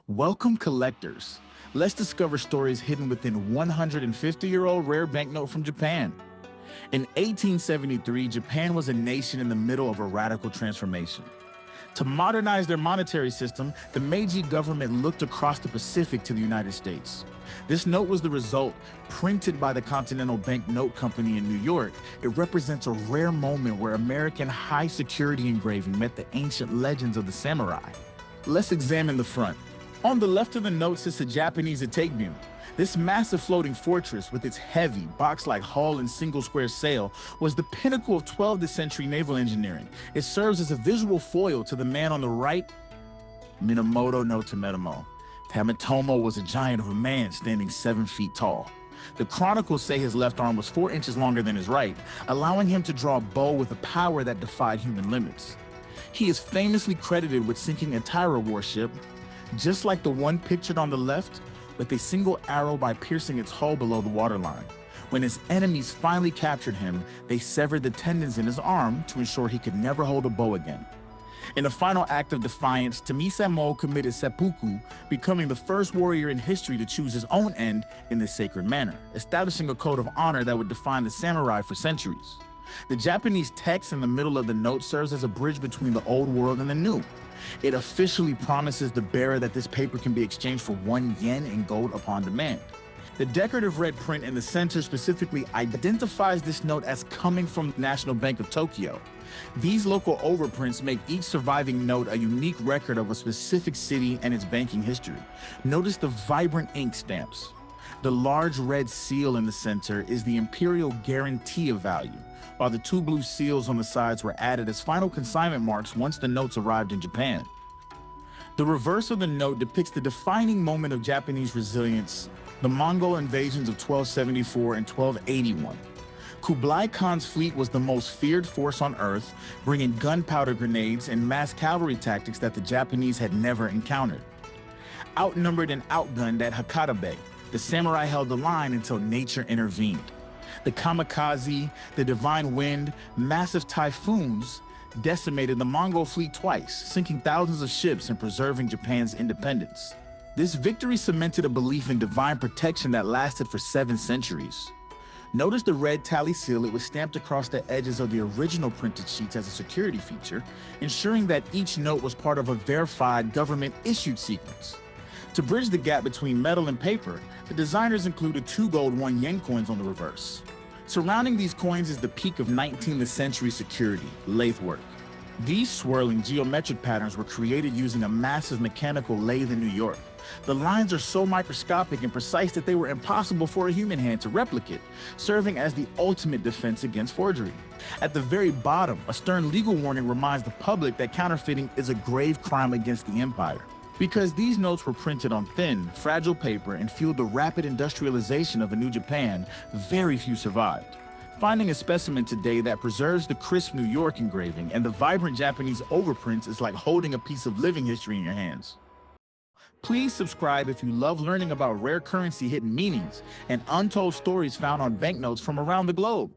Welcome, collectors. Let's discover stories hidden within 150-year-old rare banknote from Japan. In 1873, Japan was a nation in the middle of a radical transformation. To modernize their monetary system, the Meiji government looked across the Pacific to the United States. This note was the result, printed by the Continental Banknote Company in New York. It represents a rare moment where American high-security engraving met the ancient legends of the samurai. Let's examine the front. On the left of the note sits a Japanese Itaegmu. This massive floating fortress, with its heavy, box-like hull and single-square sail, was the pinnacle of 12th century naval engineering. It serves as a visual foil to the man on the right, Minamoto no Tametomo. Tametomo was a giant of a man standing 7 feet tall. The chronicles say his left arm was 4 inches longer than his right, allowing him to draw a bow with a power that defied human limits. He is famously credited with sinking a Taira warship, just like the one pictured on the left, with a single arrow by piercing its hull below the waterline. When his enemies finally captured him, they severed the tendons in his arm to ensure he could never hold a bow again. In a final act of defiance, Tamisamo committed seppuku, becoming the first warrior in history to choose his own end in this sacred manner, establishing a code of honor that would define the samurai for centuries. The Japanese text in the middle of the note serves as a bridge between the old world and the new. It officially promises the bearer that this paper can be exchanged for 1 yen in gold upon demand. The decorative red print in the center specifically identifies this note as coming from National Bank of Tokyo. These local overprints make each surviving note a unique record of a specific city and its banking history. Notice the vibrant ink stamps. The large red seal in the center is the imperial guarantee of value, while the 2 blue seals on the sides were added as final consignment marks once the notes arrived in Japan. The reverse of the note depicts the defining moment of Japanese resilience, the Mongol invasions of 1274 and 1281. Kublai Khan's fleet was the most feared force on Earth, bringing gunpowder grenades and mass cavalry tactics that the Japanese had never encountered. Outnumbered and outgunned at Hakata Bay, the samurai held the line until nature intervened. The kamikaze, the divine wind, massive typhoons decimated the Mongol fleet twice, sinking thousands of ships and preserving Japan's independence. This victory cemented a belief in divine protection that lasted for 7 centuries. Notice the red tally seal. It was stamped across the edges of the original printed sheets as a security feature, ensuring that each note was part of a verified government-issued sequence. To bridge the gap between metal and paper, the designers included 2 gold 1 yen coins on the reverse. Surrounding these coins is the peak of 19th century security, lathe work. These swirling geometric patterns were created using a massive mechanical lathe in New York. The lines are so microscopic and precise that they were impossible for a human hand to replicate, serving as the ultimate defense against forgery. At the very bottom, a stern legal warning reminds the public that counterfeiting is a grave crime against the empire. Because these notes were printed on thin, fragile paper and fueled the rapid industrialization of a new Japan, very few survived. Finding a specimen today that preserves the crisp New York engraving and the vibrant Japanese overprints is like holding a piece of living history in your hands. Please subscribe if you love learning about rare currency hidden meanings and untold stories found on banknotes from around the globe.